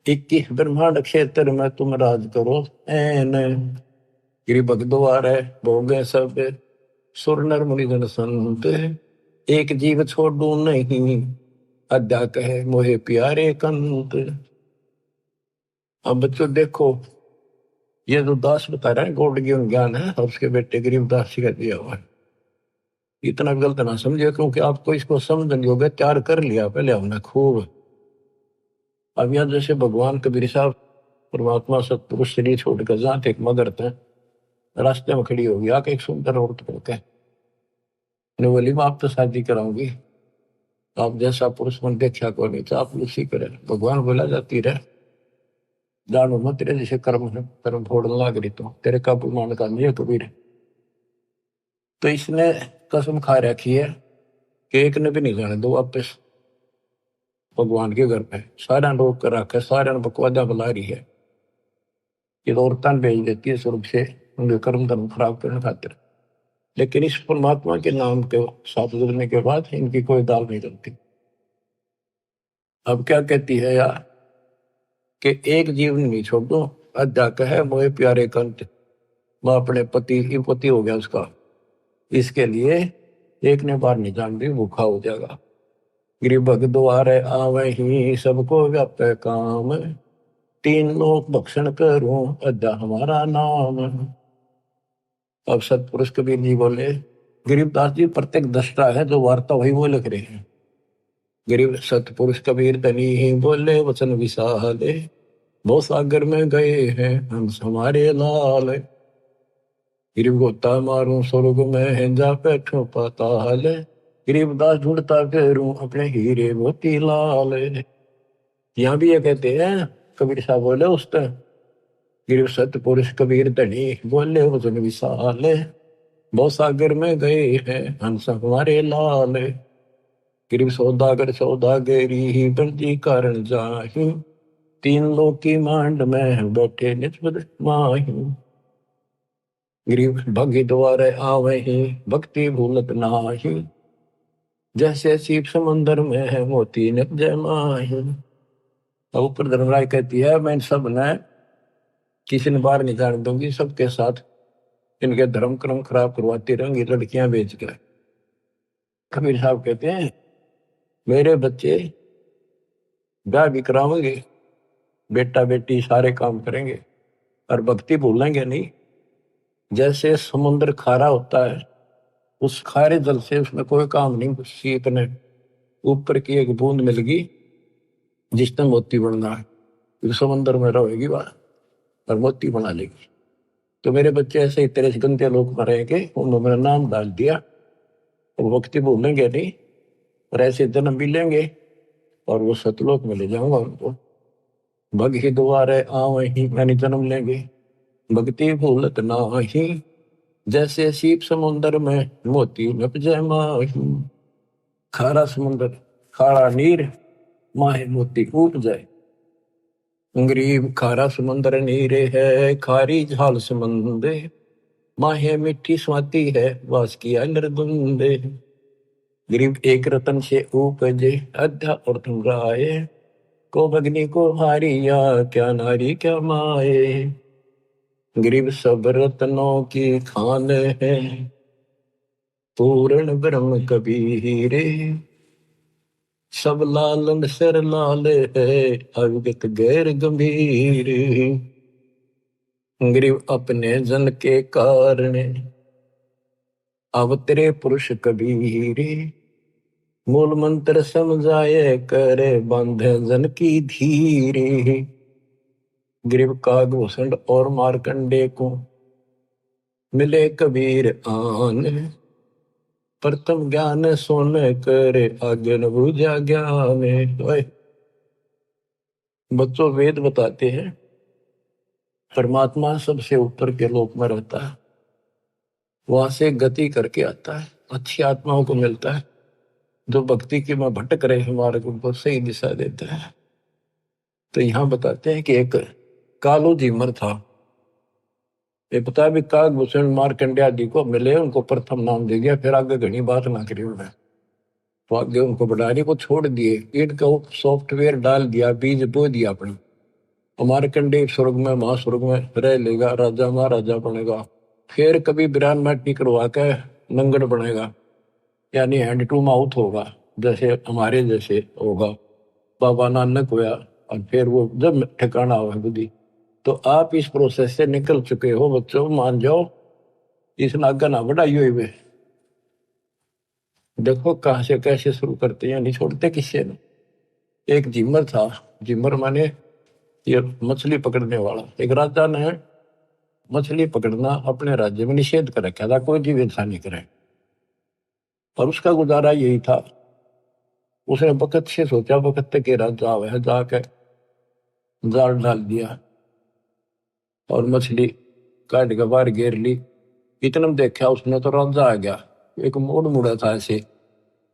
21 ब्रह्मांड क्षेत्र में तुम राज करो ऐन। गिरी भगद्वार है भोगे सब, सुर नर मुनि जन संत, एक जीव छोड़ू नहीं, अद्या कहे मोहे प्यारे कंत। अब बच्चों देखो, ये जो दास बता रहा है गौड़ ज्ञान है, और उसके बेटे गरीबदास जी का दिया हुआ है। इतना गलत ना समझे, क्योंकि आपको इसको समझने योग्य तैयार कर लिया पहले हमने खूब। अब यहाँ जैसे भगवान कबीर साहब परमात्मा सतपुरुष शरीर छोड़कर जहाँ थे मगर थे, रास्ते में खड़ी होगी आके एक सुंदर औरत कहते हैं, बोली मैं आप तो शादी कराऊंगी, आप जैसा पुरुष मन देखा को नहीं, तो आप उसी करे। भगवान बोला जाती रहे जानो मत, तेरे जैसे कर्म है, कर्म फोड़ने लग रही तो तेरे काबू मान का नहीं है कबीर। तो इसने कसम खा रखी है कि एक ने भी नहीं जाने दो वापस भगवान के घर पे। सारा रोक कर रखा है, सारा बकवादा बुला रही है, ये तो औरतां भेज देती है स्वर्ग से उनके कर्म धर्म खराब करने खातिर। लेकिन इस परमात्मा के नाम के साथ जुड़ने के बाद इनकी कोई दाल नहीं बनती। अब क्या कहती है यार कि एक जीवन नहीं छोड़ दो, अद्या कहे मोए प्यारे कंत, मैं अपने पति हो गया उसका, इसके लिए एक ने बार नहीं जान दी भूखा हो जाएगा। गिरी भग द्वारे आवे ही सबको व्याप काम, 3 लोक भक्षण करूं अद्या हमारा नाम। अब सतपुरुष कबीर जी बोले, गरीबदास जी प्रत्येक दृष्टा है, जो वार्ता वही वो लिख रहे हैं। गरीब सतपुरुष कबीर धनी ही बोले वचन विशाले, बहुत सागर में गए हैं हम हमारे लाल। गरीब गोता मारूं स्वर्ग में है जा बैठो पाताल, गरीबदास ढूंढता फिरूं अपने हीरे मोती लाल। यहाँ भी ये कहते हैं कबीर साहब बोले उस तरह, गिर सतपुरुष कबीर धनी बोले वचन विशाल, बहुत सागर में गए हैं हंस हमारे लाल। गिर सौदागर सौदागरी ही बंदी कारण जाही, 3 लोक की मांड में बैठे निस्बत माही। गिरीब भगी द्वारे आवे ही भक्ति भूलत नाही, जैसे सीप समंदर में है मोती निप जय माही। अब ऊपर धर्मराय कहती है मैं सब ने किसी ने बाहर नहीं जाने दूंगी, सबके साथ इनके धर्म क्रम खराब करवाती रहेंगी लड़कियां बेच कर। कबीर साहब कहते हैं मेरे बच्चे ब्याह भी करावेंगे, बेटा बेटी सारे काम करेंगे, और भक्ति भूलेंगे नहीं। जैसे समुद्र खारा होता है, उस खारे जल से उसमें कोई काम नहीं, सीप ने ऊपर की एक बूंद मिल गई जिसने मोती बनना है, फिर समुद्र में रहेगी वह और मोती बना लेगी। तो मेरे बच्चे ऐसे ही तेरे गंदे लोग में रहेंगे, उन्होंने मेरा नाम डाल दिया, और भक्ति भूलेंगे नहीं, और ऐसे जन्म भी लेंगे और वो सतलोक में ले जाऊंगा उनको। भगी द्वारे आवे ही मैंने जन्म लेंगे, भक्ति भूलत नाही, जैसे सीप समुद्र में मोती नप जय माही। खारा समुद्र खारा नीर माहे मोती कूट जाए। गरीब खारा समुद्र नीरे है खारी झाल समंदे, माहे मिट्टी स्वाति है वास किया नरदुंदे। गरीब एक रतन से उपजे अध्या और तुम राय, को भगनी को हारिया क्या नारी क्या माए। गरीब सब रत्नों की खान है, पूर्ण ब्रह्म कबीरे, सब लालन सिर लाल है अविगत गैर गंभीर। गरीब अपने जन के कारण अवतरे पुरुष कबीर, मूल मंत्र समझाए करे बांधे जन की धीरे। गरीब कागभूषण और मारकंडे को मिले कबीर आन, प्रथम ज्ञान सुन करे आगे न बुझा ज्ञान। बच्चों, वेद बताते हैं परमात्मा सबसे ऊपर के लोक में रहता है, वहां से गति करके आता है, अच्छी आत्माओं को मिलता है, जो भक्ति की में भटक रहे मार्ग उनको सही दिशा देता है। तो यहाँ बताते हैं कि एक कालो जीमर था। ये पता है भी काकभूषण मार्कंडेय आदि को मिले, उनको प्रथम नाम दे दिया, फिर आगे घनी बात ना करी उन्होंने। तो आगे उनको बढ़ाने को छोड़ दिए, इनका सॉफ्टवेयर डाल दिया, बीज बो दिया अपने। मार्कंडेय स्वर्ग में महास्वर्ग में रह लेगा, राजा महाराजा बनेगा, फिर कभी बिरान माटी करवा के नंगड़ बनेगा, यानी हैंड टू माउथ होगा, जैसे हमारे जैसे होगा। बाबा नानक होया, और फिर वो जब ठिकाना हुआ बुद्धि। तो आप इस प्रोसेस से निकल चुके हो बच्चों, मान जाओ, इस नागा ना बढ़ाई हुई वे। देखो कहां से कैसे शुरू करते हैं, नहीं छोड़ते किससे न। एक जिमर था, जिमर माने ये मछली पकड़ने वाला। एक राजा ने मछली पकड़ना अपने राज्य में निषेध कर रखा था, कोई जीव इंसान नहीं करे, और उसका गुजारा यही था। उसने बखत से सोचा, बखत के राजा आवे, जाके जाल डाल दिया और मछली काट के बाहर घेर ली। इतना में देखा उसने तो राजा आ गया, एक मोड़ मुड़ा था ऐसे,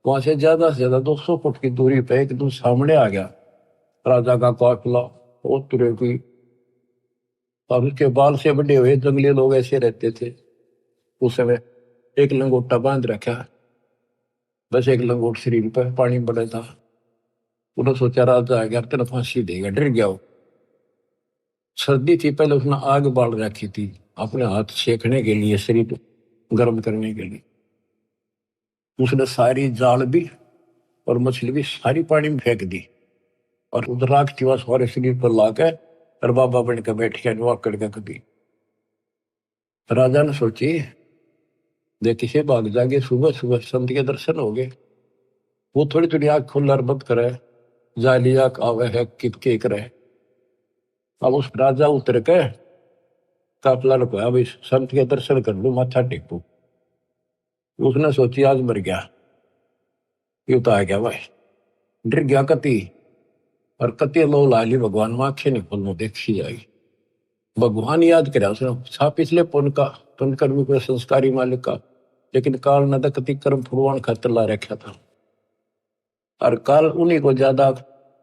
वहां से ज्यादा 200 फुट की दूरी पे एकदम सामने आ गया राजा का काफिला। वो तुरे की, और उसके बाल से बड़े हुए जंगली लोग ऐसे रहते थे उस समय। एक लंगोटा बांध रखा, बस एक लंगोट शरीर पर, पानी बड़ा था। उन्होंने सोचा राजा आ गया, तेना फांसी देगा, डर गया वो। सर्दी थी, पहले उसने आग बाल रखी थी अपने हाथ सेकने के लिए, शरीर गर्म करने के लिए। उसने सारी जाल भी और मछली भी सारी पानी में फेंक दी, और उधर राख चिवा सारे शरीर पर लाकर और बाबा बन के बैठ गया, नुआ करके कभी। राजा ने सोची देखी से भाग जागे, सुबह सुबह संत के दर्शन हो गए। वो थोड़ी थोड़ी आग खुल्लर बंद करे, जाली आग आवे है कित के करे। अब उस राजा उतर के काफला रुपया, अब इस संत के दर्शन कर लू, माथा टेकू। उसने सोची आज मर गया, ये तो आ गया भाई, डर गया कति, और कति लो लाली भगवान में आंखें नहीं खोलने देखी जाएगी। भगवान याद करे उसने, छा पिछले पुण्य का, पुण्य कर्मी को संस्कारी मालिक का, लेकिन काल न तो कति कर्म फुलवान खातर ला रखा था। और काल उन्हीं को ज्यादा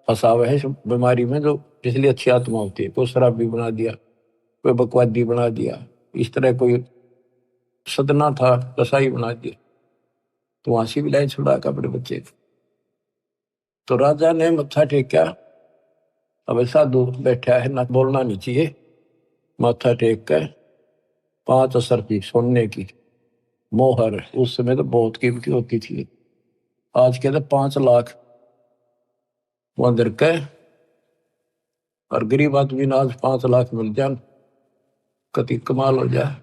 फंसावे है इस बीमारी में, जो पिछली अच्छी आत्मा होती है। कोई शराबी बना दिया, कोई बकवादी बना दिया, इस तरह कोई सदना था कसाई बना दिया, तो वहां से भी लाइन छुड़ा का अपने बच्चे को। तो राजा ने मत्था टेका, अब साधु बैठा है ना, बोलना नहीं चाहिए। माथा टेक कर 5 असर की सोने की मोहर, उस समय तो बहुत कीमती होती थी, आज के तो 5 लाख वहां दर के, और गरीब आदमी ने आज 5 लाख मिल जाए, कति कमाल हो जाए।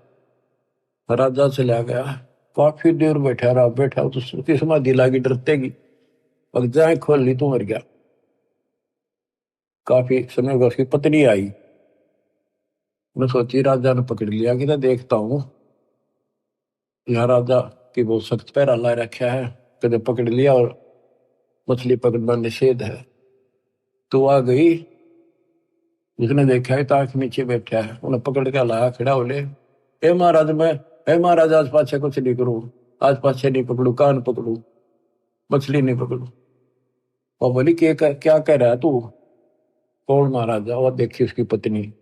राजा चला गया, काफी देर बैठा रहा, बैठा तो उसकी समाधि लागी डरतेगी, अब जाए खोल ली तो मर गया। काफी समय बाद उसकी पत्नी आई, मैं सोची राजा ने पकड़ लिया कि देखता हूँ, यहाँ राजा की बहुत सख्त पैरा ला रखा है, कदे पकड़ लिया और मछली पकड़ना निषेध है। तो आ गई, उसने देखा है ताक नीचे बैठा है, उन्हें पकड़ के लाया, खड़ा हो ले, ए महाराज मैं, ए महाराज आज पाछे कुछ नहीं करूं, आज पाछे नहीं पकड़ू, कान पकड़ू, मछली नहीं पकड़ू। और बोली क्या कह रहा है तू? कौन महाराजा? और देखी उसकी पत्नी।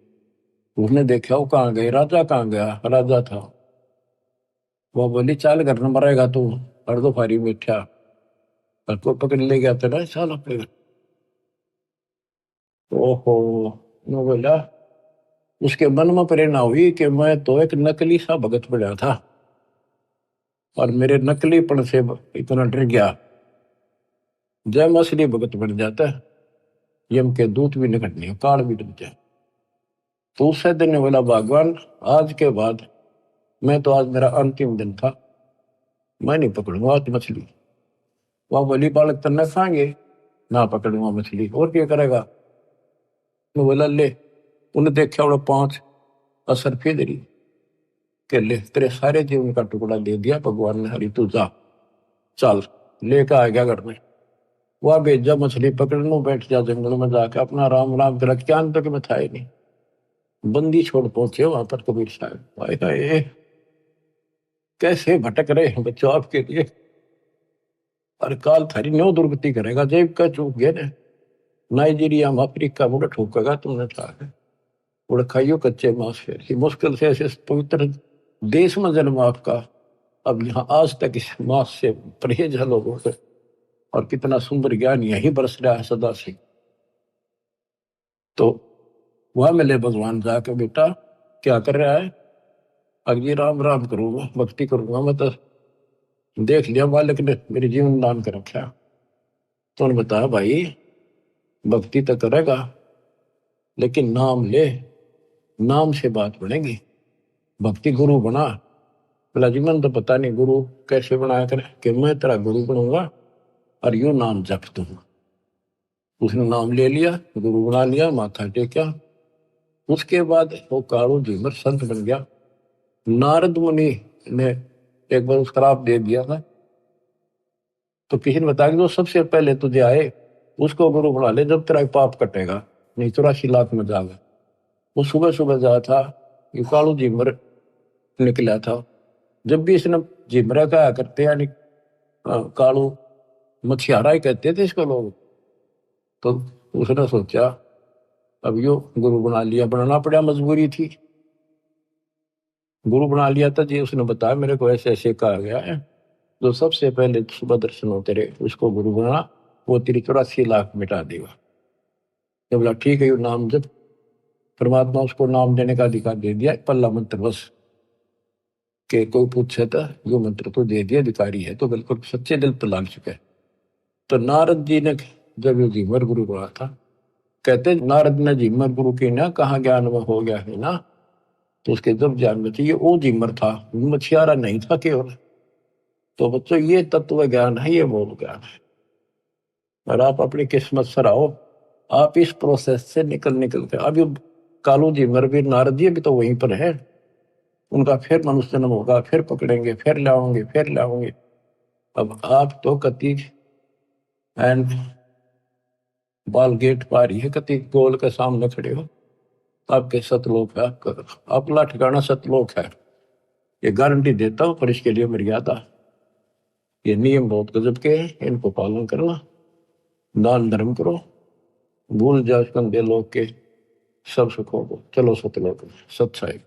उसने देखा वो कहाँ गई, राजा कहाँ गया, राजा था। वो बोली चाल घर न मरेगा तू, और दो फारी बैठा, और को पकड़ ले गया तेरा चाल अपने। ओहो, मैं बोला, उसके मन में प्रेरणा हुई कि मैं तो एक नकली सा भगत बना था, और मेरे नकलीपन से इतना डर गया। जब मैं असली भगत बन जाता, यम के दूत भी निकट नहीं, काल भी डर जाए। तो उससे दिन ने बोला, भगवान आज के बाद, मैं तो आज मेरा अंतिम दिन था, मैं नहीं पकड़ूंगा आज मछली। वह बोली, बालक तन्ना खाएंगे ना, पकड़ूंगा मछली, और क्या करेगा? मैं बोला ले, उन्हें देखा उन्हें 5 असर फिर के ले, तेरे सारे जीवन का टुकड़ा दे दिया भगवान ने, हरी तू जा, चल लेकर आ गया घर में। वह भेजा मछली पकड़ने, बैठ जा जंगल में जाकर अपना राम राम कर, क्या तक में था ही नहीं। बंदी छोड़ पहुंचे वहां पर कबीर साहब, हाय हाय कैसे भटक रहे हैं बच्चों आपके लिए, और काल थारी न्यो दुर्गति करेगा, जेब का चूक गया ने नाइजीरिया में अफ्रीका मुड़ ठोकेगा तुमने था उड़ खाइयो कच्चे मांस, फिर मुश्किल से ऐसे पवित्र देश में जन्म आपका, अब यहाँ आज तक इस मांस से परहेज है लोगों से, और कितना सुंदर ज्ञान यही बरस रहा है सदा से। तो वह मिले भगवान जाके, बेटा क्या कर रहा है? अगर राम राम करूंगा, भक्ति करूंगा, मैं तो देख लिया मालिक ने मेरे जीवन दान कर रखा। तो उन्होंने बताया भाई भक्ति तो करेगा लेकिन नाम ले, नाम से बात बनेगी, भक्ति गुरु बना। बोला जी मन तो पता नहीं गुरु कैसे बनाया करे, कि मैं तेरा गुरु बनूंगा और यूं नाम जप दूंगा। उसने नाम ले लिया, गुरु बना लिया, माथा टेका। उसके बाद वो कालू झीमर संत बन गया। नारद मुनि ने एक बार उसका श्राप दे दिया था, तो किसी ने बताया कि जो सबसे पहले तुझे आए उसको गुरु बना ले, जब तेरा पाप कटेगा, नहीं 84 लाख में जाएगा। वो सुबह सुबह जाया था, ये कालू झीमर निकला था। जब भी इसने झिमरा कहा करते, यानी कालू मछियारा ही कहते थे इसको लोग, तो उसने सोचा अब यो गुरु बना लिया, बनाना पड़ा, मजबूरी थी। गुरु बना लिया था जी, उसने बताया मेरे को ऐसे ऐसे कहा गया है, जो सबसे पहले सुबह दर्शन हो तेरे उसको गुरु बना, वो तेरी 84 लाख मिटा देगा। तो बोला ठीक है, यो नाम जब परमात्मा उसको नाम देने का अधिकार दे दिया, पल्ला मंत्र बस के कोई पूछे तो यो मंत्र तो दे दिया, अधिकारी है तो बिल्कुल सच्चे दिल पर लाग चुका है। तो नारद जी ने जब ये झीमर गुरु बना था, कहते नारद ने झीमर गुरु की ना कहा ज्ञान में हो गया है ना, तो उसके जब ज्ञान में चाहिए वो झीमर था, मछियारा नहीं था केवल। तो बच्चों ये तत्व ज्ञान है, ये मूल ज्ञान है, और आप अपनी किस्मत सराहो, आप इस प्रोसेस से निकल के अभी कालू झीमर भी नारद जी भी तो वहीं पर है, उनका फिर मनुष्य जन्म होगा, फिर पकड़ेंगे, फिर लाओगे, फिर लाओगे। अब आप तो कति एंड बाल गेट पार ही है, कति गोल के सामने खड़े हो, आपके सतलोक है, आपका अपना ठिकाना सतलोक है, ये गारंटी देता हूं। पर इसके लिए मर्यादा, ये नियम बहुत गजब के हैं, इनको पालन करना, दान धर्म करो, भूल जाओ कंधे लोग के सब सुखों को, चलो सतलोक सत्साई।